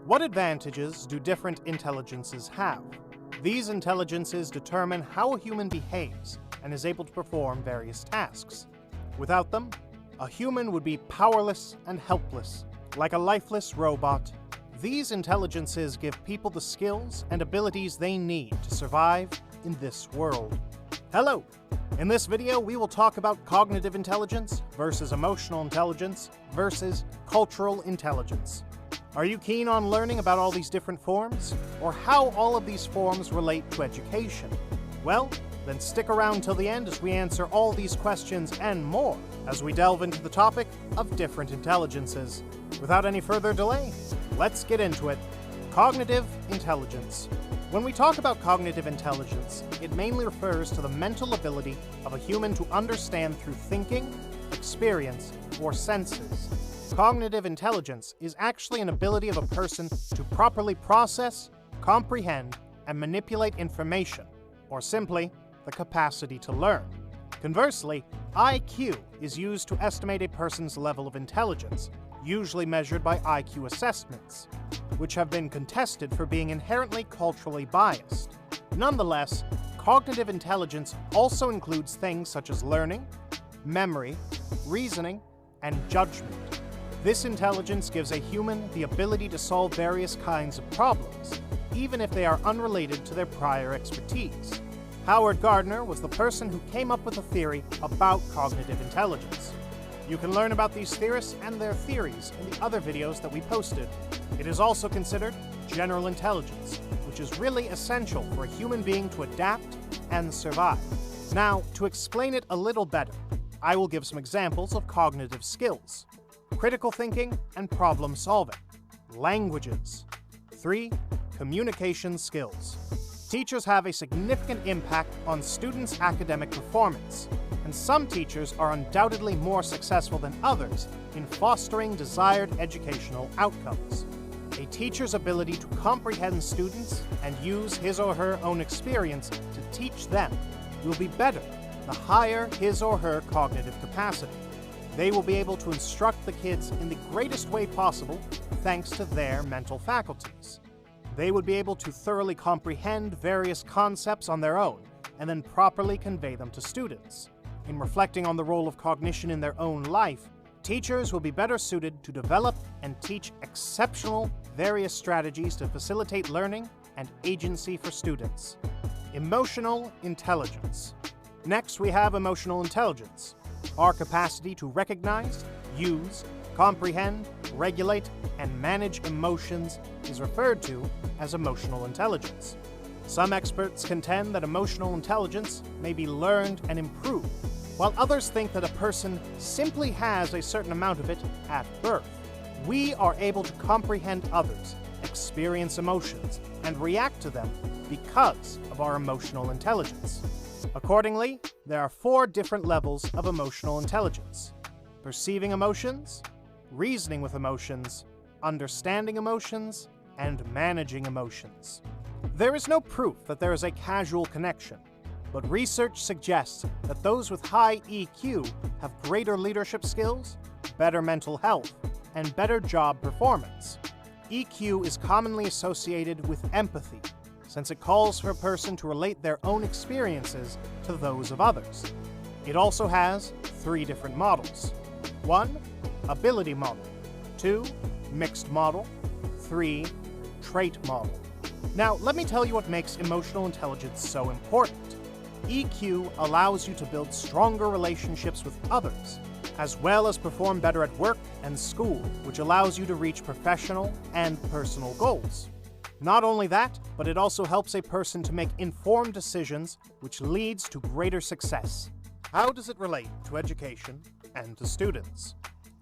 What advantages do different intelligences have? These intelligences determine how a human behaves and is able to perform various tasks. Without them, a human would be powerless and helpless, like a lifeless robot. These intelligences give people the skills and abilities they need to survive in this world. Hello! In this video, we will talk about cognitive intelligence versus emotional intelligence versus cultural intelligence. Are you keen on learning about all these different forms, or how all of these forms relate to education? Well, then stick around till the end as we answer all these questions and more as we delve into the topic of different intelligences. Without any further delay, let's get into it. Cognitive intelligence. When we talk about cognitive intelligence, it mainly refers to the mental ability of a human to understand through thinking, experience, or senses. Cognitive intelligence is actually an ability of a person to properly process, comprehend, and manipulate information, or simply, the capacity to learn. Conversely, IQ is used to estimate a person's level of intelligence, usually measured by IQ assessments, which have been contested for being inherently culturally biased. Nonetheless, cognitive intelligence also includes things such as learning, memory, reasoning, and judgment. This intelligence gives a human the ability to solve various kinds of problems, even if they are unrelated to their prior expertise. Howard Gardner was the person who came up with a theory about cognitive intelligence. You can learn about these theorists and their theories in the other videos that we posted. It is also considered general intelligence, which is really essential for a human being to adapt and survive. Now, to explain it a little better, I will give some examples of cognitive skills. Critical thinking and problem solving. Languages. 3. Communication skills. Teachers have a significant impact on students' academic performance, and some teachers are undoubtedly more successful than others in fostering desired educational outcomes. A teacher's ability to comprehend students and use his or her own experience to teach them will be better the higher his or her cognitive capacity. They will be able to instruct the kids in the greatest way possible thanks to their mental faculties. They would be able to thoroughly comprehend various concepts on their own and then properly convey them to students. In reflecting on the role of cognition in their own life, teachers will be better suited to develop and teach exceptional various strategies to facilitate learning and agency for students. Emotional intelligence. Next, we have emotional intelligence. Our capacity to recognize, use, comprehend, regulate, and manage emotions is referred to as emotional intelligence. Some experts contend that emotional intelligence may be learned and improved, while others think that a person simply has a certain amount of it at birth. We are able to comprehend others, experience emotions, and react to them because of our emotional intelligence. Accordingly, there are 4 different levels of emotional intelligence: perceiving emotions, reasoning with emotions, understanding emotions, and managing emotions. There is no proof that there is a causal connection, but research suggests that those with high EQ have greater leadership skills, better mental health, and better job performance. EQ is commonly associated with empathy, since it calls for a person to relate their own experiences to those of others. It also has 3 different models. 1. Ability model. 2. Mixed model. 3. Trait model. Now, let me tell you what makes emotional intelligence so important. EQ allows you to build stronger relationships with others, as well as perform better at work and school, which allows you to reach professional and personal goals. Not only that, but it also helps a person to make informed decisions, which leads to greater success. How does it relate to education and to students?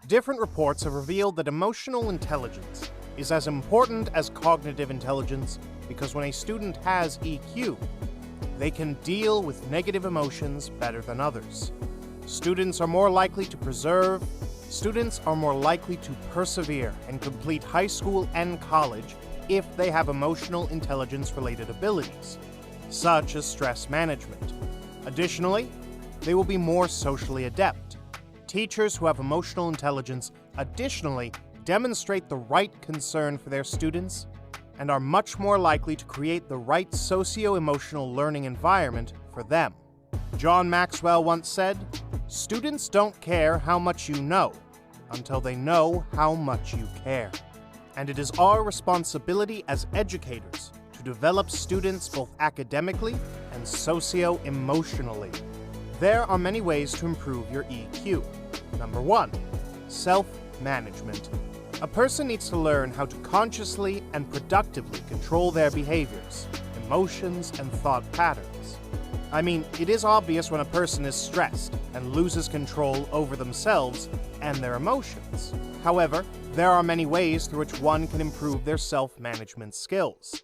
Different reports have revealed that emotional intelligence is as important as cognitive intelligence because when a student has EQ, they can deal with negative emotions better than others. Students are more likely to persevere and complete high school and college if they have emotional intelligence-related abilities, such as stress management. Additionally, they will be more socially adept. Teachers who have emotional intelligence additionally demonstrate the right concern for their students, and are much more likely to create the right socio-emotional learning environment for them. John Maxwell once said, "Students don't care how much you know until they know how much you care." And it is our responsibility as educators to develop students both academically and socio-emotionally. There are many ways to improve your EQ. Number 1, self-management. A person needs to learn how to consciously and productively control their behaviors, emotions, and thought patterns. I mean, it is obvious when a person is stressed and loses control over themselves and their emotions. However, there are many ways through which one can improve their self-management skills.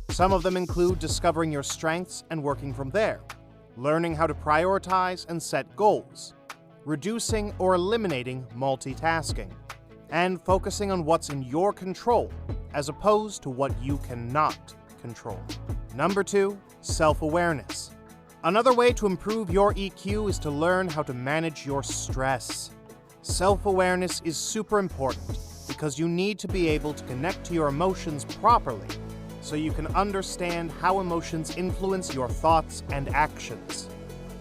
Some of them include discovering your strengths and working from there, learning how to prioritize and set goals, reducing or eliminating multitasking, and focusing on what's in your control as opposed to what you cannot control. Number 2, self-awareness. Another way to improve your EQ is to learn how to manage your stress. Self-awareness is super important because you need to be able to connect to your emotions properly so you can understand how emotions influence your thoughts and actions.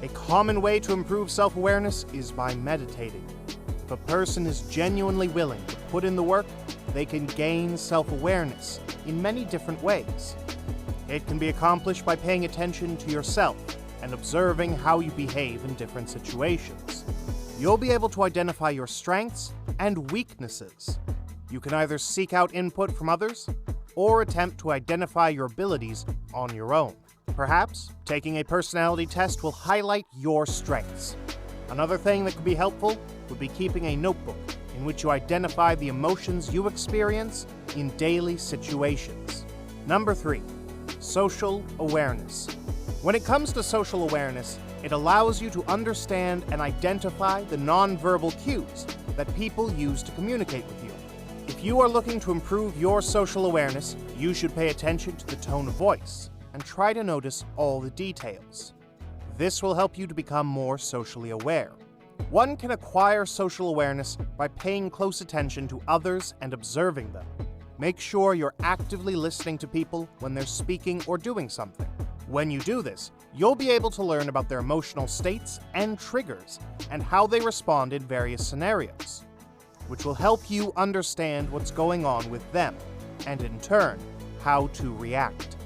A common way to improve self-awareness is by meditating. If a person is genuinely willing to put in the work, they can gain self-awareness in many different ways. It can be accomplished by paying attention to yourself and observing how you behave in different situations. You'll be able to identify your strengths and weaknesses. You can either seek out input from others or attempt to identify your abilities on your own. Perhaps taking a personality test will highlight your strengths. Another thing that could be helpful would be keeping a notebook in which you identify the emotions you experience in daily situations. Number 3, social awareness. When it comes to social awareness, it allows you to understand and identify the nonverbal cues that people use to communicate with you. If you are looking to improve your social awareness, you should pay attention to the tone of voice and try to notice all the details. This will help you to become more socially aware. One can acquire social awareness by paying close attention to others and observing them. Make sure you're actively listening to people when they're speaking or doing something. When you do this, you'll be able to learn about their emotional states and triggers and how they respond in various scenarios, which will help you understand what's going on with them and, in turn, how to react.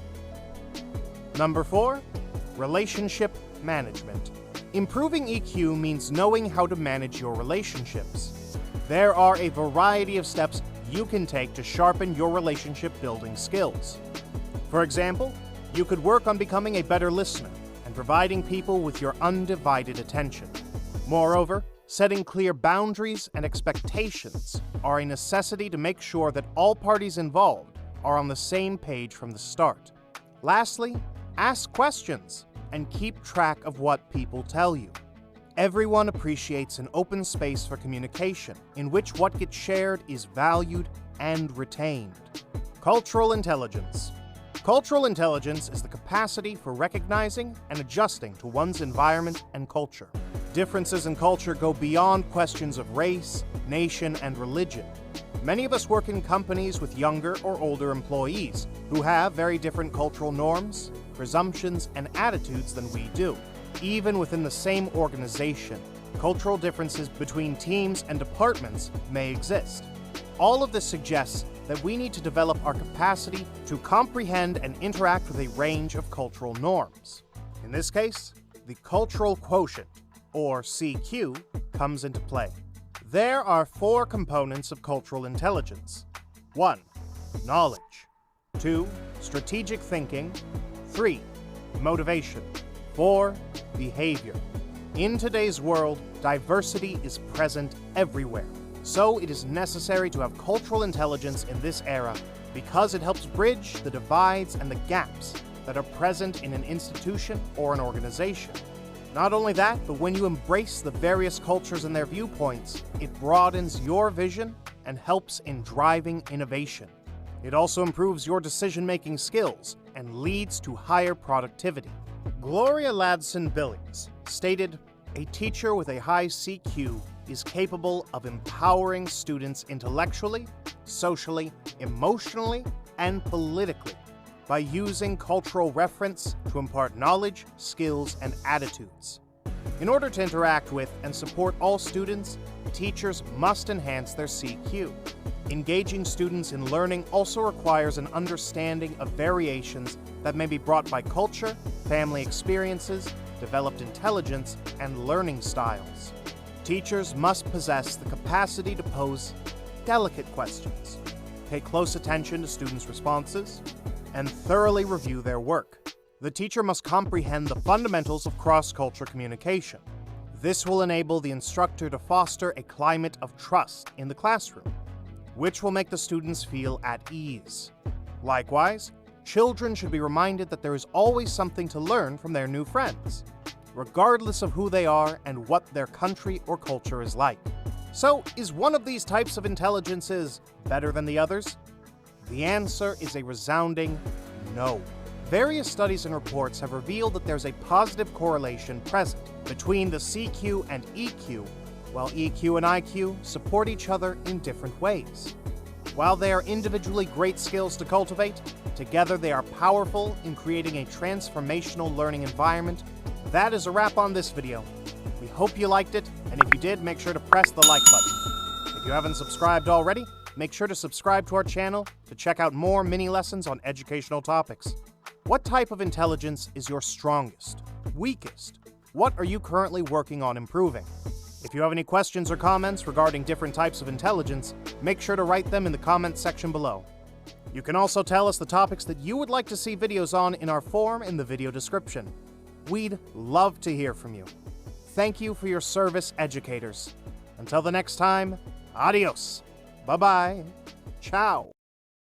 Number 4, relationship management. Improving EQ means knowing how to manage your relationships. There are a variety of steps you can take to sharpen your relationship building skills. For example, you could work on becoming a better listener and providing people with your undivided attention. Moreover, setting clear boundaries and expectations are a necessity to make sure that all parties involved are on the same page from the start. Lastly, ask questions and keep track of what people tell you. Everyone appreciates an open space for communication in which what gets shared is valued and retained. Cultural intelligence. Cultural intelligence is the capacity for recognizing and adjusting to one's environment and culture. Differences in culture go beyond questions of race, nation, and religion. Many of us work in companies with younger or older employees who have very different cultural norms, presumptions, and attitudes than we do. Even within the same organization, cultural differences between teams and departments may exist. All of this suggests that we need to develop our capacity to comprehend and interact with a range of cultural norms. In this case, the cultural quotient, or CQ, comes into play. There are 4 components of cultural intelligence. 1. Knowledge. 2. Strategic thinking. 3. Motivation. 4. Behavior. In today's world, diversity is present everywhere. So it is necessary to have cultural intelligence in this era because it helps bridge the divides and the gaps that are present in an institution or an organization. Not only that, but when you embrace the various cultures and their viewpoints, it broadens your vision and helps in driving innovation. It also improves your decision-making skills and leads to higher productivity. Gloria Ladson-Billings stated, "A teacher with a high CQ is capable of empowering students intellectually, socially, emotionally, and politically by using cultural reference to impart knowledge, skills, and attitudes. In order to interact with and support all students, teachers must enhance their CQ. Engaging students in learning also requires an understanding of variations that may be brought by culture, family experiences, developed intelligence, and learning styles. Teachers must possess the capacity to pose delicate questions, pay close attention to students' responses, and thoroughly review their work. The teacher must comprehend the fundamentals of cross-cultural communication. This will enable the instructor to foster a climate of trust in the classroom, which will make the students feel at ease. Likewise, children should be reminded that there is always something to learn from their new friends, regardless of who they are and what their country or culture is like. So, is one of these types of intelligences better than the others? The answer is a resounding no. Various studies and reports have revealed that there's a positive correlation present between the CQ and EQ, while EQ and IQ support each other in different ways. While they are individually great skills to cultivate, together they are powerful in creating a transformational learning environment. That is a wrap on this video. We hope you liked it, and if you did, make sure to press the like button. If you haven't subscribed already, make sure to subscribe to our channel to check out more mini lessons on educational topics. What type of intelligence is your strongest, weakest? What are you currently working on improving? If you have any questions or comments regarding different types of intelligence, make sure to write them in the comments section below. You can also tell us the topics that you would like to see videos on in our form in the video description. We'd love to hear from you. Thank you for your service, educators. Until the next time, adios. Bye-bye. Ciao.